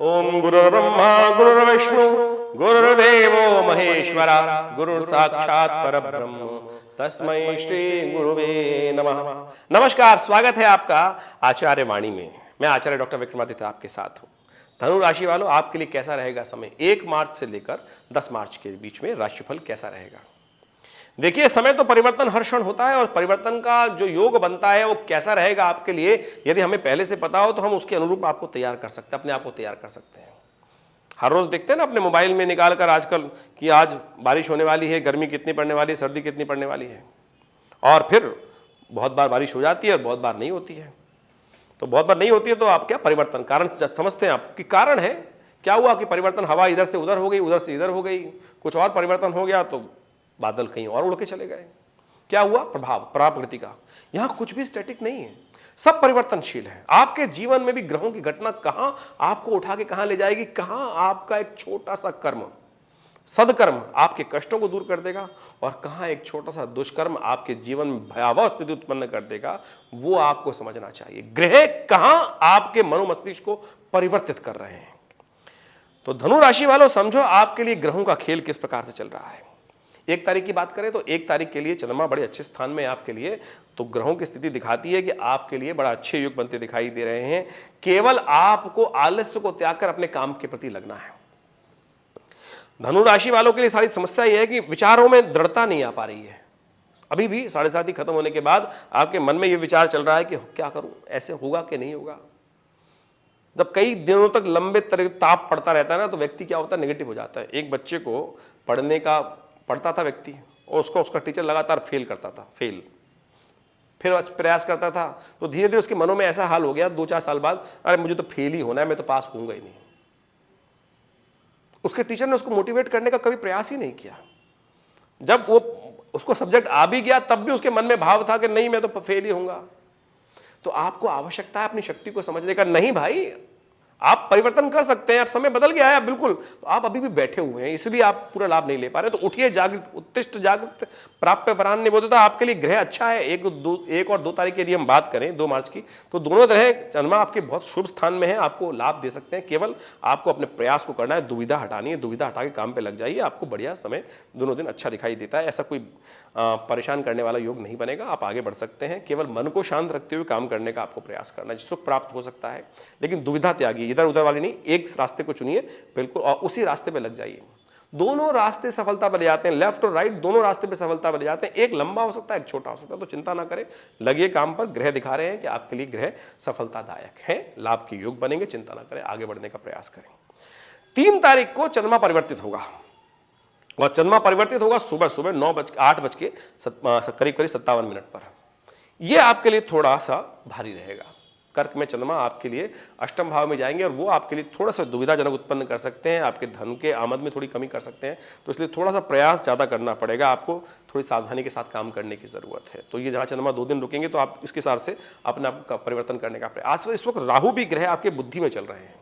ओम गुरुर्ब्रह्मा गुरुर्विष्णु गुरुर्देवो महेश्वरा गुरु साक्षात परब्रह्म तस्मै श्री गुरुवे नमः। नमस्कार, स्वागत है आपका आचार्य वाणी में। मैं आचार्य डॉक्टर विक्रमादित्य आपके साथ हूं। धनु राशि वालों, आपके लिए कैसा रहेगा समय 1 मार्च से लेकर 10 मार्च के बीच में राशिफल कैसा रहेगा? देखिए, समय तो परिवर्तन हर क्षण होता है और परिवर्तन का जो योग बनता है वो कैसा रहेगा आपके लिए, यदि हमें पहले से पता हो तो हम उसके अनुरूप आपको तैयार कर सकते हैं, अपने आप को तैयार कर सकते हैं। हर रोज देखते हैं ना अपने मोबाइल में निकाल कर आजकल कि आज बारिश होने वाली है, गर्मी कितनी पड़ने वाली है, सर्दी कितनी पड़ने वाली है, और फिर बहुत बार बारिश हो जाती है और बहुत बार नहीं होती है। तो बहुत बार नहीं होती है तो आप क्या परिवर्तन कारण समझते हैं आप कि कारण है क्या हुआ कि परिवर्तन, हवा इधर से उधर हो गई, उधर से इधर हो गई, कुछ और परिवर्तन हो गया तो बादल कहीं और उड़ के चले गए। क्या हुआ? प्रभाव प्रकृति का। यहां कुछ भी स्टैटिक नहीं है, सब परिवर्तनशील है। आपके जीवन में भी ग्रहों की घटना कहां आपको उठा के कहां ले जाएगी, कहां आपका एक छोटा सा कर्म, सदकर्म आपके कष्टों को दूर कर देगा और कहां एक छोटा सा दुष्कर्म आपके जीवन में भयावह स्थिति उत्पन्न कर देगा, वो आपको समझना चाहिए। ग्रह कहां आपके मनोमस्तिष्क को परिवर्तित कर रहे हैं। तो धनु राशि वालों, समझो आपके लिए ग्रहों का खेल किस प्रकार से चल रहा है। 1 तारीख की बात करें तो 1 तारीख के लिए चंद्रमा बड़े अच्छे स्थान में है आपके लिए, तो ग्रहों की स्थिति दिखाती है कि आपके लिए बड़ा अच्छे योग बनते दिखाई दे रहे हैं। केवल आपको आलस्य को त्याग कर अपने काम के प्रति लगना है। धनु राशि वालों के लिए सारी समस्या यह है कि विचारों में दृढ़ता नहीं आ पा रही है। अभी भी 7:30 ही खत्म होने के बाद आपके मन में यह विचार चल रहा है कि क्या करूं, ऐसे होगा कि नहीं होगा। जब कई दिनों तक लंबे ताप पड़ता रहता है ना, तो व्यक्ति क्या होता है, नेगेटिव हो जाता है। एक बच्चे को पढ़ता था व्यक्ति और उसका टीचर लगातार फेल करता था, फिर प्रयास करता था, तो धीरे धीरे उसके मनों में ऐसा हाल हो गया 2-4 साल बाद, अरे मुझे तो फेल ही होना है, मैं तो पास होऊंगा ही नहीं। उसके टीचर ने उसको मोटिवेट करने का कभी प्रयास ही नहीं किया। जब वो उसको सब्जेक्ट आ भी गया तब भी उसके मन में भाव था कि नहीं, मैं तो फेल ही होऊंगा। तो आपको आवश्यकता है अपनी शक्ति को समझने का। नहीं भाई, आप परिवर्तन कर सकते हैं, अब समय बदल गया है बिल्कुल, तो आप अभी भी बैठे हुए हैं, इसलिए आप पूरा लाभ नहीं ले पा रहे। तो उठिए, जागृत उत्तिष्ठ जागृत प्राप्य वरान्य बोलता था। आपके लिए ग्रह अच्छा है। 1 और 2 तारीख की यदि हम बात करें 2 मार्च की, तो दोनों ग्रह चंद्रमा आपके बहुत शुभ स्थान में है, आपको लाभ दे सकते हैं। केवल आपको अपने प्रयास को करना है, दुविधा हटानी है, दुविधा हटा के काम पे लग जाइए, आपको बढ़िया समय दोनों दिन अच्छा दिखाई देता है। ऐसा कोई परेशान करने वाला योग नहीं बनेगा, आप आगे बढ़ सकते हैं। केवल मन को शांत रखते हुए काम करने का आपको प्रयास करना है, सुख प्राप्त हो सकता है, लेकिन दुविधा त्यागी, इधर उधर वाली नहीं। एक रास्ते को चुनिए बिल्कुल और उसी रास्ते पे लग जाइए। दोनों रास्ते सफलता बन जाते हैं, लेफ्ट और राइट दोनों रास्ते पे सफलता बन जाते हैं। एक लंबा हो सकता है, एक छोटा हो सकता है, तो चिंता ना करें, लगिए काम पर। ग्रह दिखा रहे हैं कि आपके लिए ग्रह सफलतादायक है, लाभ के योग बनेंगे, चिंता ना करें, आगे बढ़ने का प्रयास करें। 3 तारीख को चंद्रमा परिवर्तित होगा और चंद्रमा परिवर्तित होगा सुबह 8 के करीब 57 मिनट पर। यह आपके लिए थोड़ा सा भारी रहेगा। कर्क में चंद्रमा आपके लिए अष्टम भाव में जाएंगे और वो आपके लिए थोड़ा सा दुविधाजनक उत्पन्न कर सकते हैं, आपके धन के आमद में थोड़ी कमी कर सकते हैं। तो इसलिए थोड़ा सा प्रयास ज़्यादा करना पड़ेगा, आपको थोड़ी सावधानी के साथ काम करने की ज़रूरत है। तो ये जहाँ चंद्रमा 2 दिन रुकेंगे तो आप इसके हिसाब से अपने आप का परिवर्तन करने का प्रयास। इस वक्त राहु भी ग्रह आपके बुद्धि में चल रहे हैं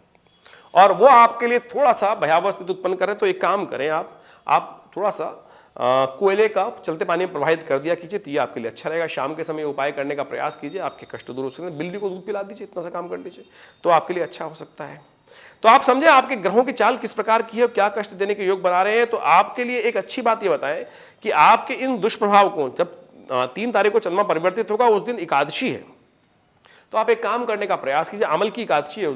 और वो आपके लिए थोड़ा सा भयावह स्थिति उत्पन्न करें। तो एक काम करें, आप थोड़ा सा कोयले का चलते पानी में प्रवाहित कर दिया कीजिए, तो ये आपके लिए अच्छा रहेगा। शाम के समय उपाय करने का प्रयास कीजिए, आपके कष्ट दूर हो सकते हैं। बिल्ली को दूध पिला दीजिए, इतना सा काम कर लीजिए, तो आपके लिए अच्छा हो सकता है। तो आप समझे आपके ग्रहों की चाल किस प्रकार की है, क्या कष्ट देने के योग बना रहे हैं। तो आपके लिए एक अच्छी बात ये बताएं कि आपके इन दुष्प्रभाव को, जब 3 तारीख को चंद्रमा परिवर्तित होगा उस दिन एकादशी है, तो आप एक काम करने का प्रयास कीजिए। अमल की एकादशी है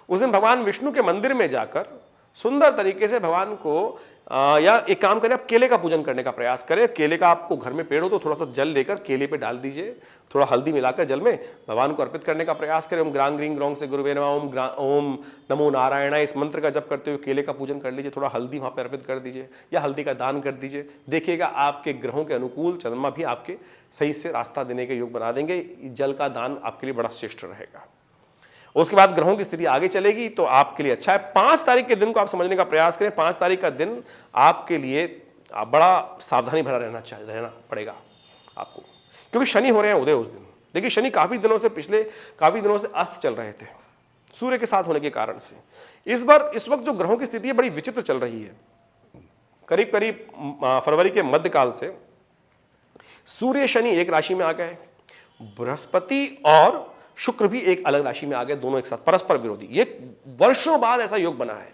उस दिन भगवान विष्णु के मंदिर में जाकर सुंदर तरीके से भगवान को या एक काम करें, आप केले का पूजन करने का प्रयास करें। केले का आपको घर में पेड़ हो तो थोड़ा सा जल लेकर केले पे डाल दीजिए, थोड़ा हल्दी मिलाकर जल में भगवान को अर्पित करने का प्रयास करें। ओम ग्रांग ग्रीं ग्रौंग से गुरुवे नमः, ओम नमो नारायण, इस मंत्र का जप करते हुए केले का पूजन कर लीजिए। थोड़ा हल्दी वहाँ पर अर्पित कर दीजिए या हल्दी का दान कर दीजिए। देखिएगा आपके ग्रहों के अनुकूल चंद्रमा भी आपके सही से रास्ता देने के योग बना देंगे। जल का दान आपके लिए बड़ा श्रेष्ठ रहेगा। उसके बाद ग्रहों की स्थिति आगे चलेगी तो आपके लिए अच्छा है। 5 तारीख के दिन को आप समझने का प्रयास करें। 5 तारीख का दिन आपके लिए बड़ा सावधानी भरा रहना पड़ेगा आपको, क्योंकि शनि हो रहे हैं उदय उस दिन। देखिए, शनि पिछले काफी दिनों से अस्त चल रहे थे सूर्य के साथ होने के कारण से। इस वक्त जो ग्रहों की स्थिति है बड़ी विचित्र चल रही है। करीब फरवरी के मध्यकाल से सूर्य शनि एक राशि में आ गए, बृहस्पति और शुक्र भी एक अलग राशि में आ गए, दोनों एक साथ परस्पर विरोधी। ये वर्षों बाद ऐसा योग बना है।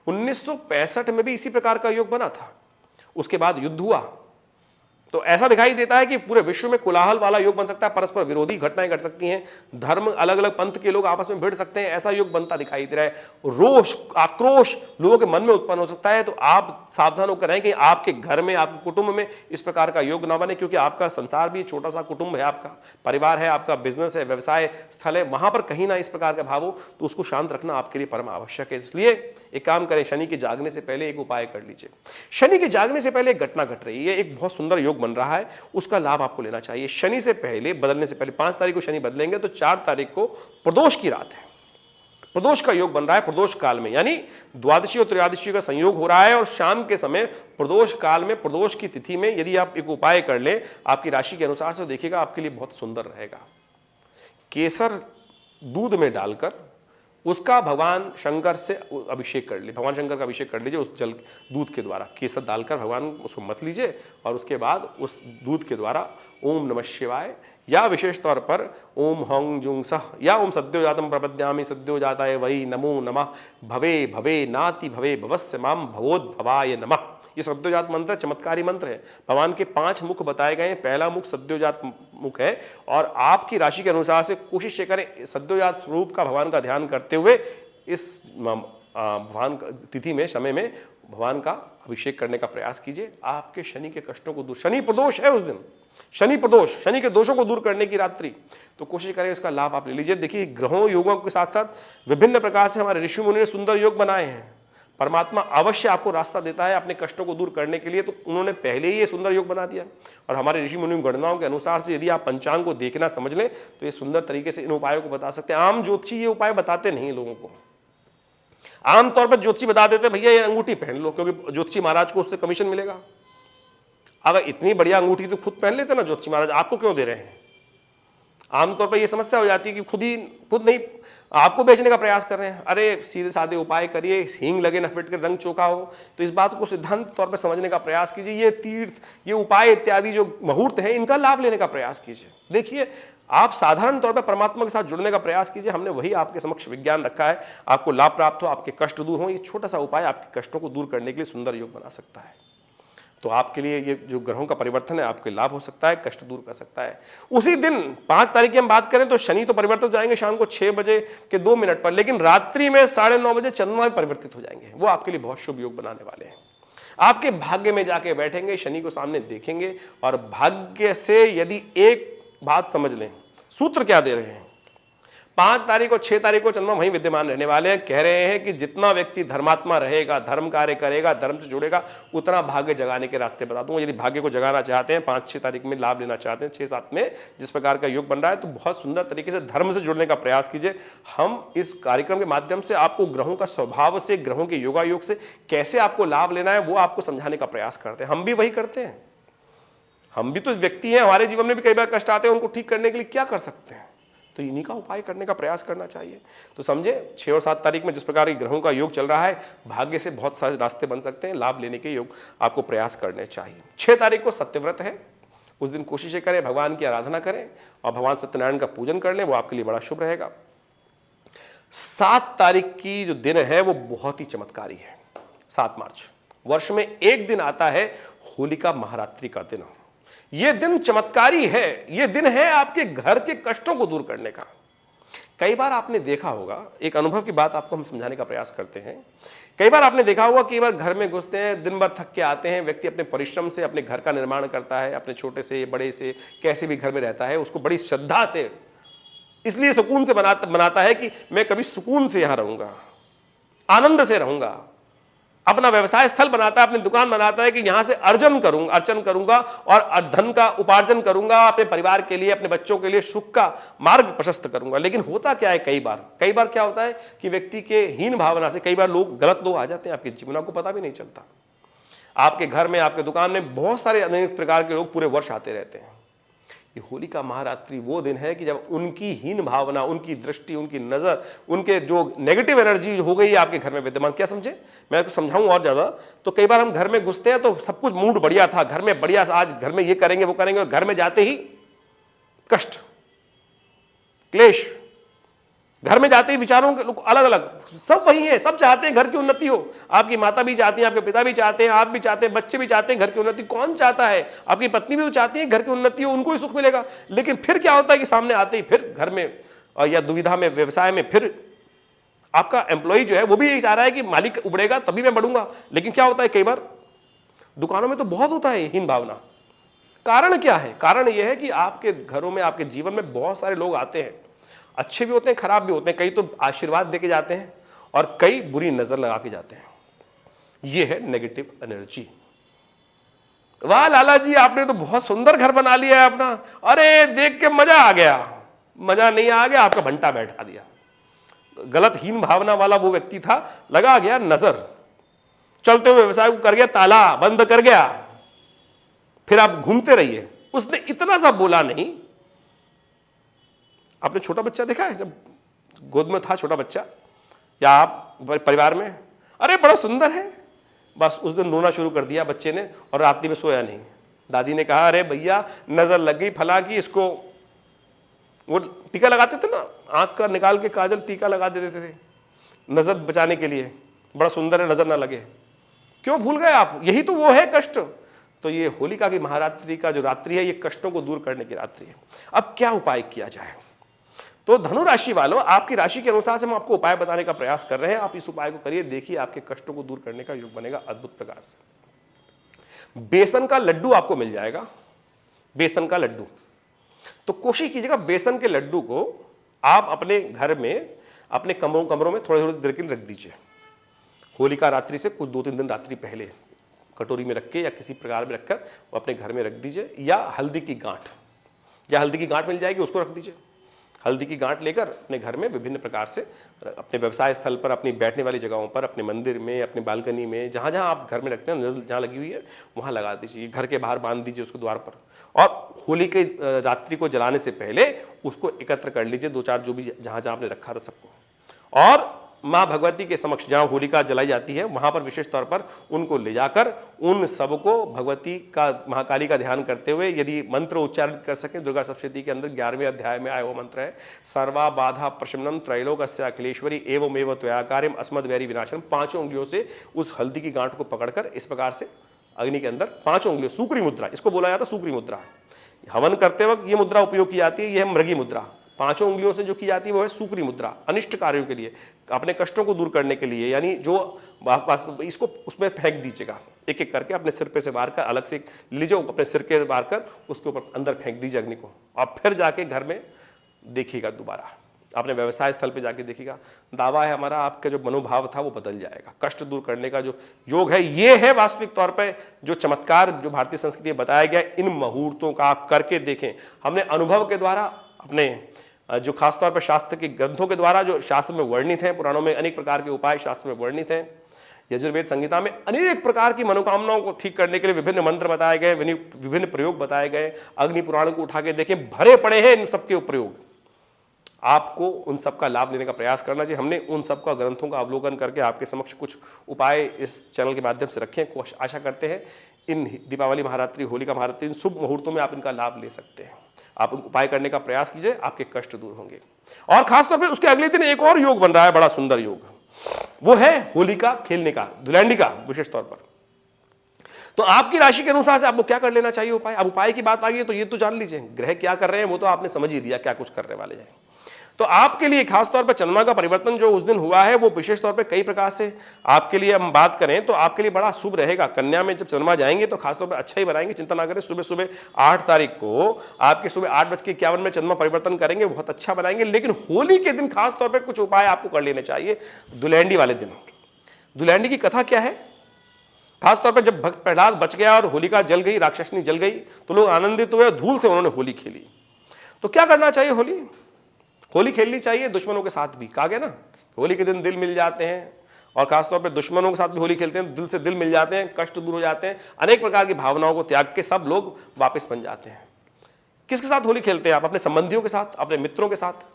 1965 में भी इसी प्रकार का योग बना था, उसके बाद युद्ध हुआ। तो ऐसा दिखाई देता है कि पूरे विश्व में कोलाहल वाला योग बन सकता है, परस्पर विरोधी घटनाएं घट सकती हैं, धर्म अलग अलग पंथ के लोग आपस में भिड़ सकते हैं, ऐसा योग बनता दिखाई दे रहा है। रोष आक्रोश लोगों के मन में उत्पन्न हो सकता है। तो आप सावधान होकर रहें कि आपके घर में, आपके कुटुंब में इस प्रकार का योग ना बने, क्योंकि आपका संसार भी छोटा सा कुटुंब है, आपका परिवार है, आपका बिजनेस है, व्यवसाय स्थल है, वहां पर कहीं ना इस प्रकार का भाव हो तो उसको शांत रखना आपके लिए परम आवश्यक है। इसलिए एक काम करें, शनि के जागने से पहले एक उपाय कर लीजिए। शनि के जागने से पहले एक घटना घट रही है, एक बहुत सुंदर योग बन रहा है, उसका लाभ आपको लेना चाहिए। शनि से पहले, बदलने से पहले 5 तारीख को शनि बदलेंगे तो 4 तारीख को प्रदोष की रात है, प्रदोष का योग बन रहा है। प्रदोष काल में यानी द्वादशी और त्रयोदशी का संयोग हो रहा है और शाम के समय प्रदोष काल में, प्रदोष की तिथि में यदि आप एक उपाय कर लें आपकी राशि के अनुसार से, देखिएगा आपके लिए बहुत सुंदर रहेगा। केसर दूध में डालकर उसका भगवान शंकर से अभिषेक कर लीजिए, भगवान शंकर का अभिषेक कर लीजिए उस जल दूध के द्वारा। केसर डालकर भगवान उसको मत लीजिए और उसके बाद उस दूध के द्वारा ओम नमः शिवाय या विशेष तौर पर ओम हौं जुंग सह या ओम सद्यो जातम प्रपद्यामि सद्यो जाताय वही नमो नमः भवे भवे नाति भवे भवस्य माम भवोद्भवाय नमः। ये सद्योजात मंत्र चमत्कारी मंत्र है। भगवान के 5 मुख बताए गए हैं, पहला मुख सद्योजात मुख है और आपकी राशि के अनुसार से कोशिश ये करें सद्योजात स्वरूप का भगवान का ध्यान करते हुए इस भगवान तिथि में, समय में भगवान का अभिषेक करने का प्रयास कीजिए। आपके शनि के कष्टों को दूर, शनि प्रदोष है उस दिन, शनि प्रदोष, शनि के दोषों को दूर करने की रात्रि, तो कोशिश करें इसका लाभ आप ले लीजिए। देखिए ग्रहों योगों के साथ साथ विभिन्न प्रकार से हमारे ऋषि मुनि ने सुंदर योग बनाए हैं। परमात्मा अवश्य आपको रास्ता देता है अपने कष्टों को दूर करने के लिए, तो उन्होंने पहले ही ये सुंदर योग बना दिया और हमारे ऋषि मुनि गणनाओं के अनुसार से यदि आप पंचांग को देखना समझ लें तो ये सुंदर तरीके से इन उपायों को बता सकते हैं। आम ज्योतिषी ये उपाय बताते नहीं लोगों को। आमतौर पर ज्योतिषी बता देते भैया ये अंगूठी पहन लो, क्योंकि ज्योतिषी महाराज को उससे कमीशन मिलेगा। अगर इतनी बढ़िया अंगूठी तो खुद पहन लेते ना ज्योतिषी महाराज, आपको क्यों दे रहे हैं। आमतौर पर यह समस्या हो जाती है कि खुद नहीं आपको बेचने का प्रयास कर रहे हैं। अरे सीधे साधे उपाय करिए, हींग लगे न फिट के रंग चोखा हो, तो इस बात को सिद्धांत तौर पर समझने का प्रयास कीजिए। ये तीर्थ, ये उपाय इत्यादि जो मुहूर्त है इनका लाभ लेने का प्रयास कीजिए। देखिए आप साधारण तौर पर परमात्मा के साथ जुड़ने का प्रयास कीजिए। हमने वही आपके समक्ष विज्ञान रखा है, आपको लाभ प्राप्त हो, आपके कष्ट दूर हो। ये छोटा सा उपाय आपके कष्टों को दूर करने के लिए सुंदर योग बना सकता है। तो आपके लिए ये जो ग्रहों का परिवर्तन है आपके लाभ हो सकता है, कष्ट दूर कर सकता है। उसी दिन 5 तारीख की हम बात करें तो शनि तो परिवर्तित हो जाएंगे शाम को 6 बजे के 2 मिनट पर, लेकिन रात्रि में 9:30 बजे चंद्रमा भी परिवर्तित हो जाएंगे। वो आपके लिए बहुत शुभ योग बनाने वाले हैं। आपके भाग्य में जाके बैठेंगे, शनि को सामने देखेंगे और भाग्य से यदि एक बात समझ लें, सूत्र क्या दे रहे हैं, 5 तारीख और 6 तारीख को चंद्रमा वहीं विद्यमान रहने वाले हैं। कह रहे हैं कि जितना व्यक्ति धर्मात्मा रहेगा, धर्म कार्य करेगा, धर्म से जुड़ेगा, उतना भाग्य जगाने के रास्ते बता दूंगा। यदि भाग्य को जगाना चाहते हैं, 5-6 तारीख में लाभ लेना चाहते हैं, 6-7 में जिस प्रकार का योग बन रहा है, तो बहुत सुंदर तरीके से धर्म से जुड़ने का प्रयास कीजिए। हम इस कार्यक्रम के माध्यम से आपको ग्रहों का स्वभाव से, ग्रहों के योगा योग से कैसे आपको लाभ लेना है वो आपको समझाने का प्रयास करते हैं। हम भी वही करते हैं। हम भी तो व्यक्ति हैं, हमारे जीवन में भी कई बार कष्ट आते हैं, उनको ठीक करने के लिए क्या कर सकते हैं, तो इन्हीं का उपाय करने का प्रयास करना चाहिए। तो समझे 6 और 7 तारीख में जिस प्रकार के ग्रहों का योग चल रहा है, भाग्य से बहुत सारे रास्ते बन सकते हैं, लाभ लेने के योग आपको प्रयास करने चाहिए। 6 तारीख को सत्यव्रत है, उस दिन कोशिश करें भगवान की आराधना करें और भगवान सत्यनारायण का पूजन कर लें, वो आपके लिए बड़ा शुभ रहेगा। 7 तारीख की जो दिन है वो बहुत ही चमत्कारी है। 7 मार्च वर्ष में एक दिन आता है, होलिका महारात्रि का दिन। यह दिन चमत्कारी है, यह दिन है आपके घर के कष्टों को दूर करने का। कई बार आपने देखा होगा, एक अनुभव की बात आपको हम समझाने का प्रयास करते हैं। कई बार आपने देखा होगा, कई बार घर में घुसते हैं, दिन भर थक के आते हैं, व्यक्ति अपने परिश्रम से अपने घर का निर्माण करता है, अपने छोटे से बड़े से कैसे भी घर में रहता है, उसको बड़ी श्रद्धा से इसलिए सुकून से बनाता है कि मैं कभी सुकून से यहां रहूंगा, आनंद से रहूंगा। अपना व्यवसाय स्थल बनाता है, अपनी दुकान बनाता है कि यहां से अर्चन करूंगा और धन का उपार्जन करूंगा, अपने परिवार के लिए, अपने बच्चों के लिए सुख का मार्ग प्रशस्त करूंगा। लेकिन होता क्या है, कई बार क्या होता है कि व्यक्ति के हीन भावना से कई बार गलत लोग आ जाते हैं आपके जीवन, को पता भी नहीं चलता। आपके घर में, आपके दुकान में बहुत सारे अनेक प्रकार के लोग पूरे वर्ष आते रहते हैं। ये होलिका महारात्रि वो दिन है कि जब उनकी हीन भावना, उनकी दृष्टि, उनकी नजर, उनके जो नेगेटिव एनर्जी हो गई है आपके घर में विद्यमान, क्या समझे, मैं आपको समझाऊं और ज्यादा। तो कई बार हम घर में घुसते हैं तो सब कुछ मूड बढ़िया था, घर में बढ़िया, आज घर में ये करेंगे वो करेंगे, और घर में जाते ही कष्ट, क्लेश। घर में जाते ही विचारों के लोग अलग अलग, सब वही है, सब चाहते हैं घर की उन्नति हो। आपकी माता भी चाहती है, आपके पिता भी चाहते हैं, आप भी चाहते हैं, बच्चे भी चाहते हैं घर की उन्नति। कौन चाहता है? आपकी पत्नी भी तो चाहती है घर की उन्नति हो, उनको ही सुख मिलेगा। लेकिन फिर क्या होता है कि सामने आते ही फिर घर में या दुविधा में, व्यवसाय में, फिर आपका एम्प्लॉय जो है वो भी यही चाह रहा है कि मालिक उबड़ेगा तभी मैं बढ़ूंगा। लेकिन क्या होता है, कई बार दुकानों में तो बहुत होता है हीन भावना। कारण क्या है? कारण यह है कि आपके घरों में, आपके जीवन में बहुत सारे लोग आते हैं, अच्छे भी होते हैं, खराब भी होते हैं। कई तो आशीर्वाद देके जाते हैं और कई बुरी नजर लगा के जाते हैं। यह है नेगेटिव एनर्जी। वाह लाला जी, आपने तो बहुत सुंदर घर बना लिया है अपना, अरे देख के मजा आ गया। मजा नहीं आ गया, आपका भंटा बैठा दिया। गलत हीन भावना वाला वो व्यक्ति था, लगा गया नजर, चलते हुए व्यवसाय को कर गया ताला, बंद कर गया। फिर आप घूमते रहिए। उसने इतना सा बोला नहीं। आपने छोटा बच्चा देखा है, जब गोद में था छोटा बच्चा या आप परिवार में, अरे बड़ा सुंदर है, बस उस दिन रोना शुरू कर दिया बच्चे ने और रात्रि में सोया नहीं। दादी ने कहा, अरे भैया नजर लग गई फला की, इसको वो टीका लगाते थे ना, आंख का निकाल के काजल टीका लगा देते थे नजर बचाने के लिए, बड़ा सुंदर है नजर ना लगे। क्यों भूल गए आप? यही तो वो है कष्ट। तो ये होलिका की महारात्रि का जो रात्रि है, ये कष्टों को दूर करने की रात्रि है। अब क्या उपाय किया जाए? तो धनु राशि वालों, आपकी राशि के अनुसार से हम आपको उपाय बताने का प्रयास कर रहे हैं। आप इस उपाय को करिए, देखिए आपके कष्टों को दूर करने का योग बनेगा अद्भुत प्रकार से। बेसन का लड्डू आपको मिल जाएगा, बेसन का लड्डू। तो कोशिश कीजिएगा बेसन के लड्डू को आप अपने घर में, अपने कमरों में थोड़ी थोड़ी देर के लिए रख दीजिए। होलिका रात्रि से कुछ 2-3 दिन रात्रि पहले कटोरी में रख के या किसी प्रकार में रखकर वो अपने घर में रख दीजिए। या हल्दी की गांठ मिल जाएगी, उसको रख दीजिए। हल्दी की गांठ लेकर अपने घर में विभिन्न प्रकार से, अपने व्यवसाय स्थल पर, अपनी बैठने वाली जगहों पर, अपने मंदिर में, अपनी बालकनी में, जहाँ जहाँ आप घर में रखते हैं, नजर जहाँ लगी हुई है वहाँ लगा दीजिए। घर के बाहर बांध दीजिए उसको द्वार पर। और होली के रात्रि को जलाने से पहले उसको एकत्र कर लीजिए, 2-4 जो भी जहाँ जहाँ आपने रखा था सबको। और माँ भगवती के समक्ष जहाँ होलिका जलाई जाती है वहाँ पर विशेष तौर पर उनको ले जाकर उन सबको भगवती का, महाकाली का ध्यान करते हुए, यदि मंत्र उच्चारित कर सकें, दुर्गा सप्तशती के अंदर 11वें अध्याय में आया वो मंत्र है, सर्वा बाधा प्रशमनम त्रैलोक्य अखिलेश्वरी एवमेव त्वया कार्यम अस्मद् वैरी विनाशनम। 5 उंगलियों से उस हल्दी की गांठ को पकड़कर इस प्रकार से अग्नि के अंदर 5 उंगलियों, सूकरी मुद्रा, इसको बोला जाता है सूकरी मुद्रा। हवन करते वक्त ये मुद्रा उपयोग की जाती है, यह मृगी मुद्रा। 5 उंगलियों से जो की जाती है वो है सूकरी मुद्रा, अनिष्ट कार्यों के लिए, अपने कष्टों को दूर करने के लिए। यानी जो इसको उसमें फेंक दीजिएगा, एक एक करके अपने सिर पे से बाहर कर, अलग से लीजिए, अपने सिर के बाहर कर उसके ऊपर अंदर फेंक दीजिए अग्नि को। और फिर जाके घर में देखिएगा, दोबारा अपने व्यवसाय स्थल पे जाके देखिएगा। दावा है हमारा, आपका जो मनोभाव था वो बदल जाएगा। कष्ट दूर करने का जो योग है, ये है वास्तविक तौर पे जो चमत्कार जो भारतीय संस्कृति में बताया गया। इन मुहूर्तों का आप करके देखें। हमने अनुभव के द्वारा, अपने जो खासतौर पर शास्त्र के ग्रंथों के द्वारा, जो शास्त्र में वर्णित हैं, पुराणों में अनेक प्रकार के उपाय शास्त्र में वर्णित हैं, यजुर्वेद संहिता में अनेक प्रकार की मनोकामनाओं को ठीक करने के लिए विभिन्न मंत्र बताए गए, विभिन्न प्रयोग बताए गए। अग्नि पुराण को उठा के देखें, भरे पड़े हैं इन सबके प्रयोग। आपको उन सब का लाभ लेने का प्रयास करना चाहिए। हमने उन सब का ग्रंथों का अवलोकन करके आपके समक्ष कुछ उपाय इस चैनल के माध्यम से रखे हैं। आशा करते हैं इन दीपावली महारात्रि, होलिका महारात्रि, इन शुभ मुहूर्तों में आप इनका लाभ ले सकते हैं। आप उपाय करने का प्रयास कीजिए, आपके कष्ट दूर होंगे। और खासतौर पर उसके अगले दिन एक और योग बन रहा है, बड़ा सुंदर योग, वो है होलिका खेलने का, धुलैंडी का विशेष तौर पर। तो आपकी राशि के अनुसार से आपको क्या कर लेना चाहिए उपाय। अब उपाय की बात आ गई तो ये तो जान लीजिए, ग्रह क्या कर रहे हैं वो तो आपने समझ ही लिया, क्या कुछ करने वाले हैं। तो आपके लिए खासतौर पर चंद्रमा का परिवर्तन जो उस दिन हुआ है वो विशेष तौर पर कई प्रकार से आपके लिए हम बात करें तो आपके लिए बड़ा शुभ रहेगा। कन्या में जब चंद्रमा जाएंगे तो खासतौर पर अच्छा ही बनाएंगे, चिंता ना करें। सुबह सुबह 8 तारीख को आपके सुबह 8:51 में चंद्रमा परिवर्तन करेंगे, बहुत अच्छा बनाएंगे। लेकिन होली के दिन खासतौर पर कुछ उपाय आपको कर लेने चाहिए। धुलैंडी वाले दिन, धुलैंडी की कथा क्या है, खासतौर पर जब भक्त प्रहलाद बच गया और होलिका जल गई, राक्षसनी जल गई, तो लोग आनंदित हुए, धूल से उन्होंने होली खेली। तो क्या करना चाहिए, होली खेलनी चाहिए दुश्मनों के साथ भी। कहा गया ना, होली के दिन दिल मिल जाते हैं, और खासतौर पे दुश्मनों के साथ भी होली खेलते हैं, दिल से दिल मिल जाते हैं, कष्ट दूर हो जाते हैं, अनेक प्रकार की भावनाओं को त्याग के सब लोग वापस बन जाते हैं। किसके साथ होली खेलते हैं आप? अपने संबंधियों के साथ, अपने मित्रों के साथ।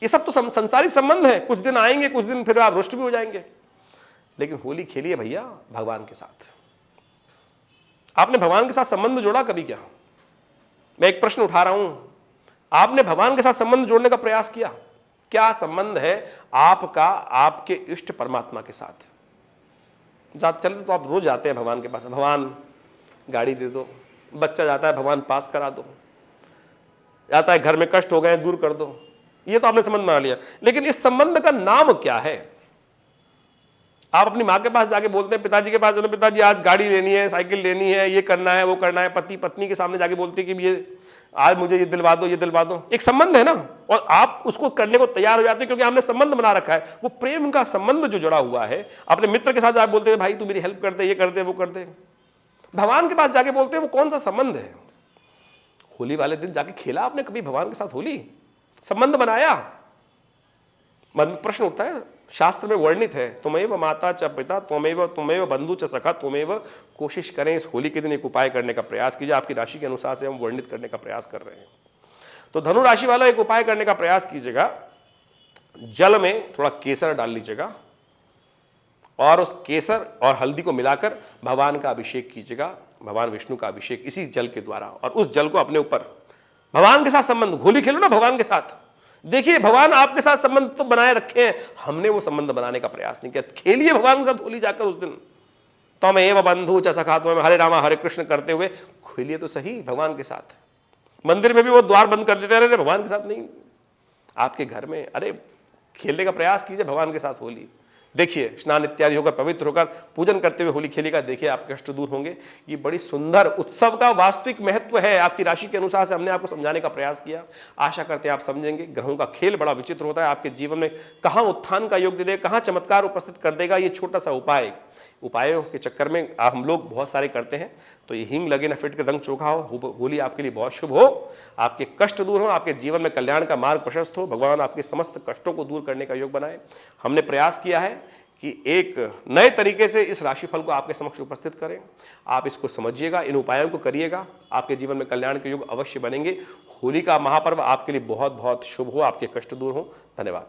ये सब तो संसारिक संबंध है, कुछ दिन आएंगे, कुछ दिन फिर आप रुष्ट भी हो जाएंगे। लेकिन होली खेलिए भैया भगवान के साथ। आपने भगवान के साथ संबंध जोड़ा कभी क्या? मैं एक प्रश्न उठा रहा हूं, आपने भगवान के साथ संबंध जोड़ने का प्रयास किया। क्या संबंध है आपका आपके इष्ट परमात्मा के साथ? चलते तो आप रोज जाते हैं भगवान के पास, भगवान गाड़ी दे दो, बच्चा जाता है भगवान पास करा दो, जाता है घर में कष्ट हो गए दूर कर दो, ये तो आपने संबंध बना लिया। लेकिन इस संबंध का नाम क्या है? आप अपनी माँ के पास जाके बोलते हैं, पिताजी के पास जाते हैं, पिताजी आज गाड़ी लेनी है, साइकिल लेनी है, ये करना है, वो करना है। पति पत्नी के सामने जाके बोलते हैं कि ये आज मुझे ये दिलवा दो, ये दिलवा दो। एक संबंध है ना, और आप उसको करने को तैयार हो जाते हैं क्योंकि आपने संबंध बना रखा है। वो प्रेम का संबंध जो जुड़ा हुआ है। अपने मित्र के साथ आप बोलते हैं भाई तू मेरी हेल्प कर दे, ये कर दे, वो कर दे। भगवान के पास जाके बोलते हैं, वो कौन सा संबंध है? होली वाले दिन जाके खेला आपने कभी भगवान के साथ होली? संबंध बनाया? मन में प्रश्न उठता है, शास्त्र में वर्णित है, तुमेव माता च पिता तुमेव बंधु च सखा तुमेव। कोशिश करें इस होली के दिन एक उपाय करने का प्रयास कीजिए। आपकी राशि के अनुसार से हम वर्णित करने का प्रयास कर रहे हैं। तो धनु राशि वालों एक उपाय करने का प्रयास कीजिएगा। जल में थोड़ा केसर डाल लीजिएगा और उस केसर और हल्दी को मिलाकर भगवान का अभिषेक कीजिएगा, भगवान विष्णु का अभिषेक इसी जल के द्वारा। और उस जल को अपने ऊपर, भगवान के साथ संबंध, होली खेलो ना भगवान के साथ। देखिए भगवान आपके साथ संबंध तो बनाए रखे हैं, हमने वो संबंध बनाने का प्रयास नहीं किया। खेलिए भगवान के साथ होली जाकर उस दिन। त्वमेव बंधु च सखा त्वमेव, हरे रामा हरे कृष्ण करते हुए खेलिए तो सही भगवान के साथ। मंदिर में भी वो द्वार बंद कर देते हैं, अरे भगवान के साथ नहीं। आपके घर में अरे खेलने का प्रयास कीजिए भगवान के साथ होली। देखिए स्नान इत्यादि होकर पवित्र होकर पूजन करते हुए होली खेलेगा, देखिए आपके कष्ट दूर होंगे। ये बड़ी सुंदर उत्सव का वास्तविक महत्व है। आपकी राशि के अनुसार से हमने आपको समझाने का प्रयास किया, आशा करते हैं आप समझेंगे। ग्रहों का खेल बड़ा विचित्र होता है, आपके जीवन में कहाँ उत्थान का योग दे देगा, कहाँ चमत्कार उपस्थित कर देगा। ये छोटा सा उपायों के चक्कर में हम लोग बहुत सारे करते हैं। तो ये हींग लगे न फिट के रंग चोखा हो, होली आपके लिए बहुत शुभ हो, आपके कष्ट दूर हो, आपके जीवन में कल्याण का मार्ग प्रशस्त हो, भगवान आपके समस्त कष्टों को दूर करने का योग बनाए। हमने प्रयास किया है कि एक नए तरीके से इस राशिफल को आपके समक्ष उपस्थित करें। आप इसको समझिएगा, इन उपायों को करिएगा, आपके जीवन में कल्याण के योग अवश्य बनेंगे। होली का महापर्व आपके लिए बहुत बहुत शुभ हो, आपके कष्ट दूर हो। धन्यवाद।